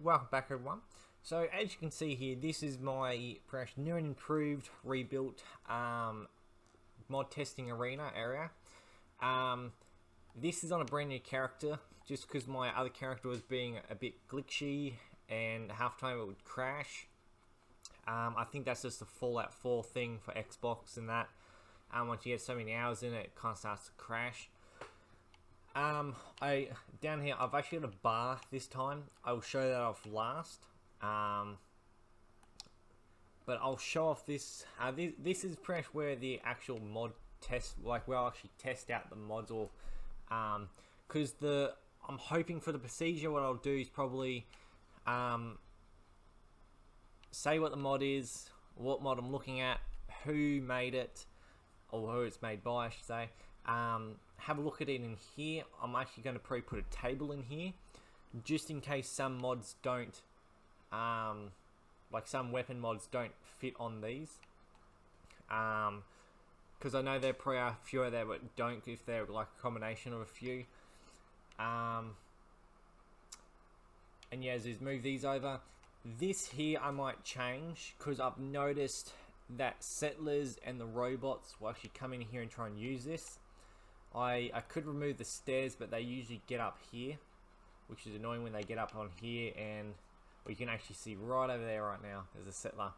welcome back everyone. So as you can see here, this is my fresh new and improved rebuilt mod testing arena area. This is on a brand new character just because my other character was being a bit glitchy and half time it would crash. I think that's just the Fallout 4 thing for Xbox and that. Once you get so many hours in it, it kind of starts to crash. Down here I've actually got a bar this time. I will show that off last. But I'll show off this. This is pretty much where the actual mod test, like where I'll actually test out the mods, or because I'm hoping for the procedure. What I'll do is probably say what the mod is, what mod I'm looking at, who made it, or who it's made by, I should say. Have a look at it in here. I'm actually going to probably put a table in here, just in case some mods don't, like some weapon mods don't fit on these. Because I know there probably are a few out there that don't, if they're like a combination of a few. And yeah, just move these over. This here I might change because I've noticed that settlers and the robots will actually come in here and try and use this. I could remove the stairs, but they usually get up here, which is annoying when they get up on here, and well, you can actually see right over there right now there's a settler.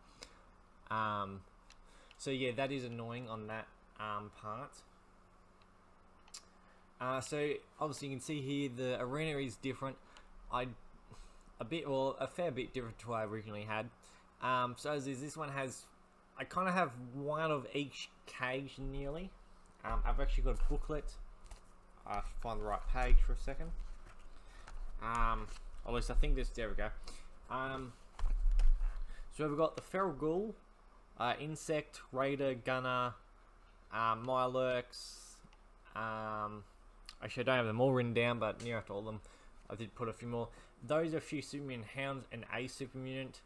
So yeah, that is annoying on that part. So obviously you can see here the arena is different. A fair bit different to what I originally had. So as is, this one has, I kind of have one of each cage nearly. I've actually got a booklet. I have to find the right page for a second. At least I think this, there we go. So we've got the Feral Ghoul, Insect, Raider, Gunner, Mirelurks. Actually I don't have them all written down, but near after all of them I did put a few more. Those are a few super mutant hounds and a super mutant.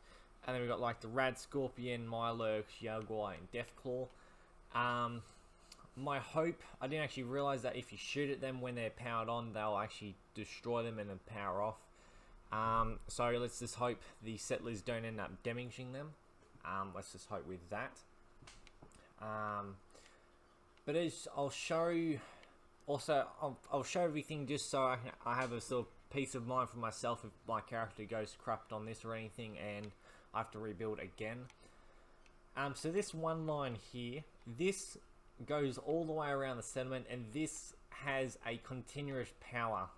And then we've got like the Rad Scorpion, Mirelurks, Jaguar, and Deathclaw. My hope, I didn't actually realize that if you shoot at them when they're powered on, they'll actually destroy them and then power off. So let's just hope the settlers don't end up damaging them. Let's just hope with that. But as I'll show, also I'll show everything just so I have a sort of peace of mind for myself if my character goes corrupt on this or anything and I have to rebuild again. So this one line here, this goes all the way around the settlement, and this has a continuous power.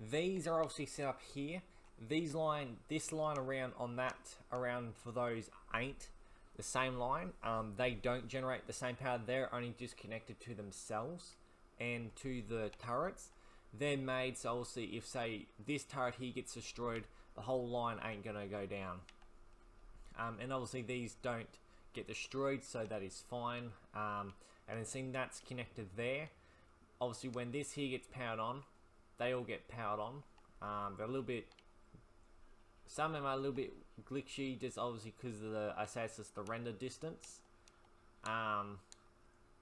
These are obviously set up here. This line around on that, around for those ain't the same line. They don't generate the same power. They're only just connected to themselves and to the turrets. They're made so obviously if say this turret here gets destroyed, the whole line ain't gonna go down. And obviously these don't get destroyed, so that is fine. And then seeing that's connected there, obviously when this here gets powered on, they all get powered on. They're a little bit, some of them are a little bit glitchy, just obviously because of the, I say it's just the render distance.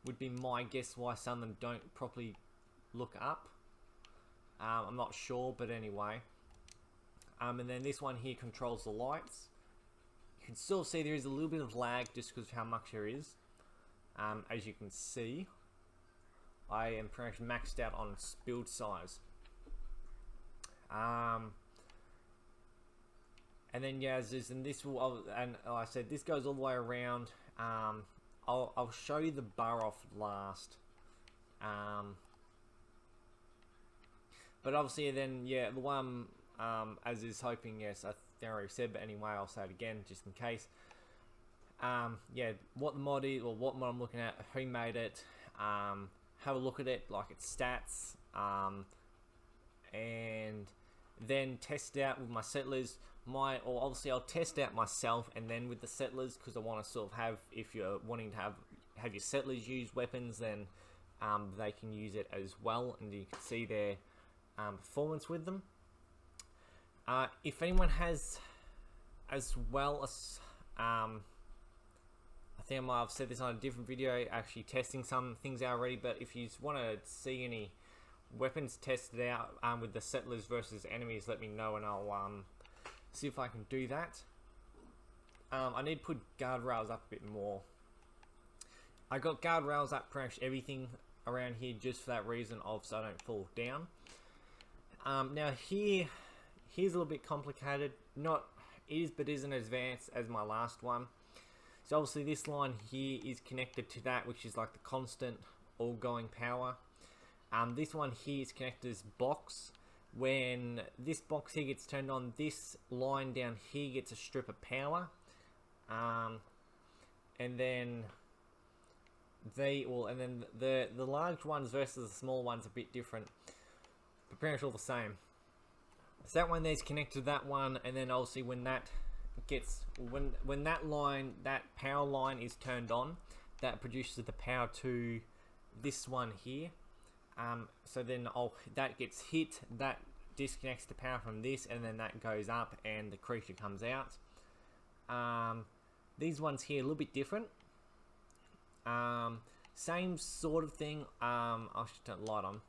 Would be my guess why some of them don't properly look up. I'm not sure, but anyway. And then this one here controls the lights. You can still see there is a little bit of lag just because of how much there is. As you can see, I am pretty much maxed out on build size. And then yeah, and this will, and like I said, this goes all the way around. I'll show you the bar off last. But obviously then yeah, the one as is hoping, yes, I already said, but anyway I'll say it again just in case. Yeah, what the mod is, or what mod I'm looking at, who made it, have a look at it, like its stats, and then test it out with my settlers. Or obviously I'll test out myself and then with the settlers, because I want to sort of have, if you're wanting to have your settlers use weapons, then they can use it as well, and you can see their performance with them. If anyone has, as well as I think I might have said this on a different video, actually testing some things out already, but if you want to see any weapons tested out with the settlers versus enemies, let me know and I'll see if I can do that. I need to put guardrails up a bit more. I got guardrails up pretty much everything around here just for that reason of so I don't fall down. Now here's a little bit complicated. Not is, but isn't as advanced as my last one. So obviously this line here is connected to that, which is like the constant all-going power. This one here is connected to this box. When this box here gets turned on, this line down here gets a strip of power. And then the large ones versus the small ones are a bit different, but pretty much all the same. So that one there's connected to that one, and then obviously when that gets when that power line is turned on, that produces the power to this one here. So then that gets hit, that disconnects the power from this, and then that goes up and the creature comes out. These ones here a little bit different. Same sort of thing. I should turn the light on.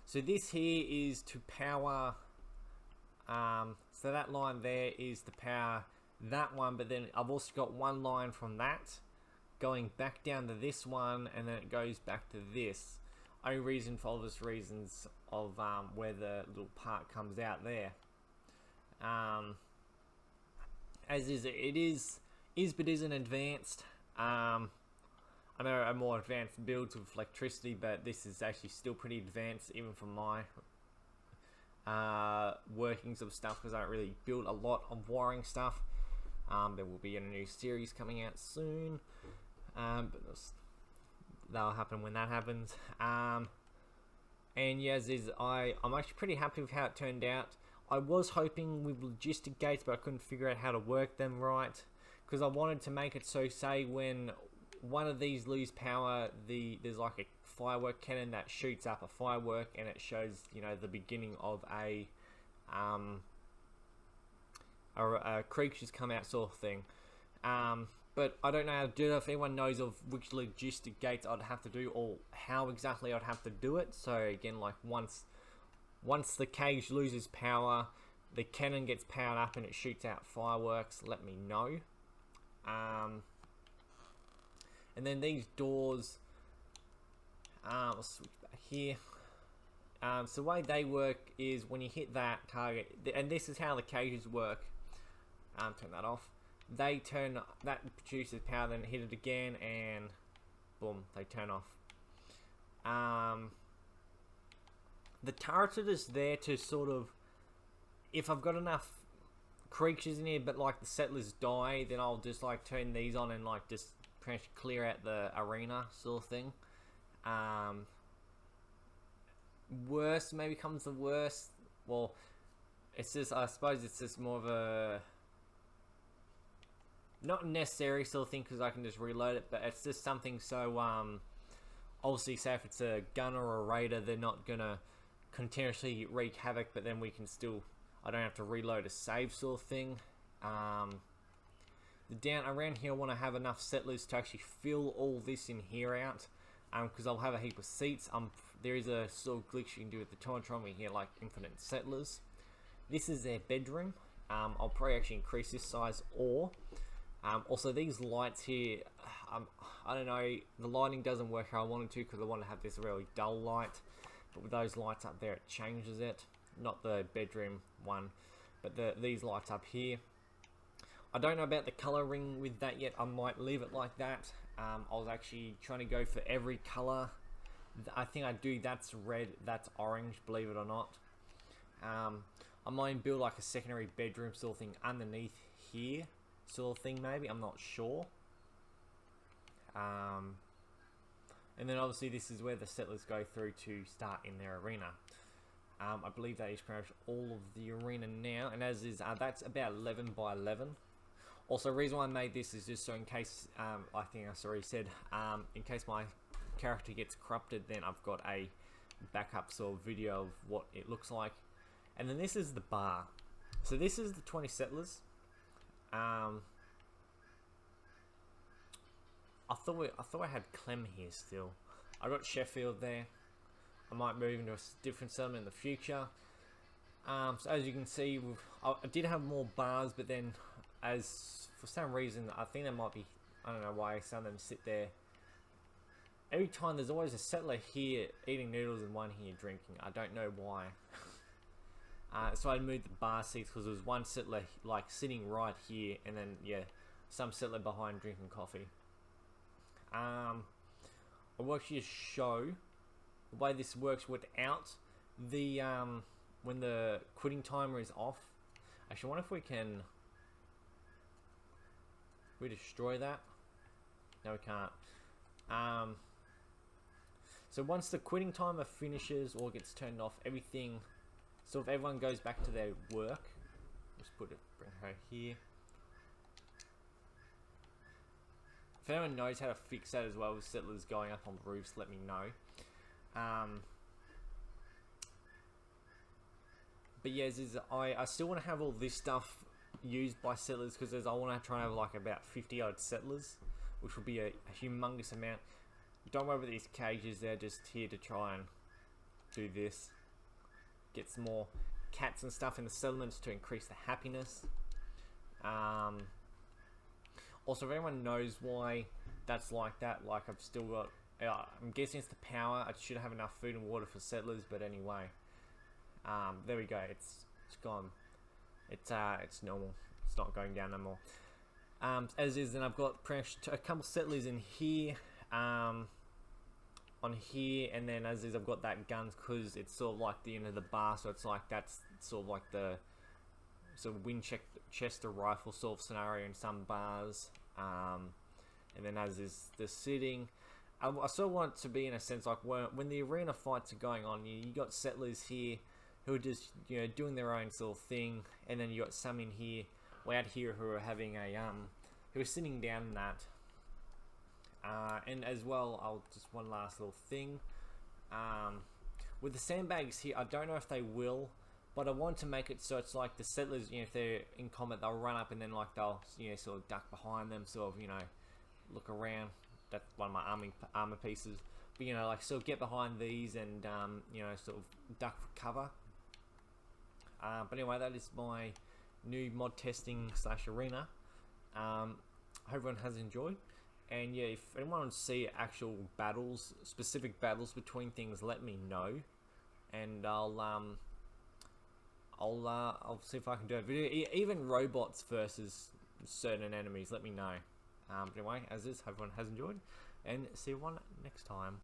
So this here is to power. So that line there is to power that one, but then I've also got one line from that going back down to this one, and then it goes back to this. Only reason for obvious reasons of where the little part comes out there. As is, it is but isn't advanced. I know a more advanced builds with electricity, but this is actually still pretty advanced even for my workings of stuff, because I don't really build a lot of wiring stuff. There will be a new series coming out soon, but that'll happen when that happens. And yes, I'm actually pretty happy with how it turned out. I was hoping with logistic gates, but I couldn't figure out how to work them right, because I wanted to make it so, say when one of these lose power, there's like a firework cannon that shoots up a firework, and it shows, you know, the beginning of a creatures come out sort of thing. But I don't know how to do it. If anyone knows of which logistic gates I'd have to do, or how exactly I'd have to do it. So again, like once the cage loses power, the cannon gets powered up and it shoots out fireworks, let me know. And then these doors, I'll switch back here. So the way they work is when you hit that target, and this is how the cages work. Turn that off. That produces power, then hit it again, and boom, they turn off. The turrets are just there to sort of, if I've got enough creatures in here, but like the settlers die, then I'll just like turn these on and like just pretty much clear out the arena sort of thing. Worst maybe comes the worst. Well, it's just, I suppose it's just more of a not necessary sort of thing, because I can just reload it, but it's just something so obviously, say if it's a gunner or a raider, they're not gonna continuously wreak havoc, but then we can still, I don't have to reload a save sort of thing. Down around here I want to have enough settlers to actually fill all this in here out, because I'll have a heap of seats. There is a sort of glitch you can do with the Torontron where you get like infinite settlers. This is their bedroom. I'll probably actually increase this size, or also these lights here, I don't know, the lighting doesn't work how I wanted to, because I want to have this really dull light, but with those lights up there it changes it. Not the bedroom one, but these lights up here. I don't know about the colouring with that yet. I might leave it like that. I was actually trying to go for every colour. I think I do, that's red, that's orange, believe it or not. I might build like a secondary bedroom sort of thing underneath here sort of thing, maybe, I'm not sure. And then obviously this is where the settlers go through to start in their arena. I believe that is pretty much all of the arena now, and as is, that's about 11 by 11. Also, the reason why I made this is just so in case, I think I already said, in case my character gets corrupted, then I've got a backup sort of video of what it looks like. And then this is the bar. So this is the 20 settlers. I thought I had Clem here still. I got Sheffield there. I might move into a different settlement in the future. So as you can see, I did have more bars, but then as for some reason, I think there might be, I don't know why some of them sit there. Every time there's always a settler here eating noodles and one here drinking. I don't know why. So I moved the bar seats because there was one settler like sitting right here, and then yeah, some settler behind drinking coffee. I'll actually just show the way this works without the when the quitting timer is off. Actually, I wonder if we can destroy that. No, we can't. So once the quitting timer finishes or gets turned off, everything. So if everyone goes back to their work, just bring her here. If anyone knows how to fix that as well with settlers going up on the roofs, let me know. But yeah, I still want to have all this stuff used by settlers because I want to try and have like about 50 odd settlers, which will be a humongous amount. Don't worry about these cages, they're just here to try and do this. Get some more cats and stuff in the settlements to increase the happiness. Also, if anyone knows why that's like that, like I've still got, I'm guessing it's the power. I should have enough food and water for settlers, but anyway. There we go. It's gone. It's normal. It's not going down no more. As is, then I've got a couple settlers in here. On here, and then as is, I've got that guns because it's sort of like the end of the bar, so it's like that's sort of like the sort of Winchester rifle sort of scenario in some bars. And then as is the sitting, I sort of want it to be in a sense like when the arena fights are going on, you got settlers here who are just doing their own sort of thing, and then you got some in here, way out here, who are having who are sitting down in that. And as well, just one last little thing. With the sandbags here, I don't know if they will, but I want to make it so it's like the settlers, if they're in combat, they'll run up and then like they'll, sort of duck behind them, sort of, look around. That's one of my armor pieces. But, like sort of get behind these and, sort of duck for cover. But anyway, that is my new mod testing / arena. Hope everyone has enjoyed. And yeah, if anyone wants to see actual battles, specific battles between things, let me know, and I'll see if I can do a video. Even robots versus certain enemies, let me know. But anyway, as is, hope everyone has enjoyed, and see you next time.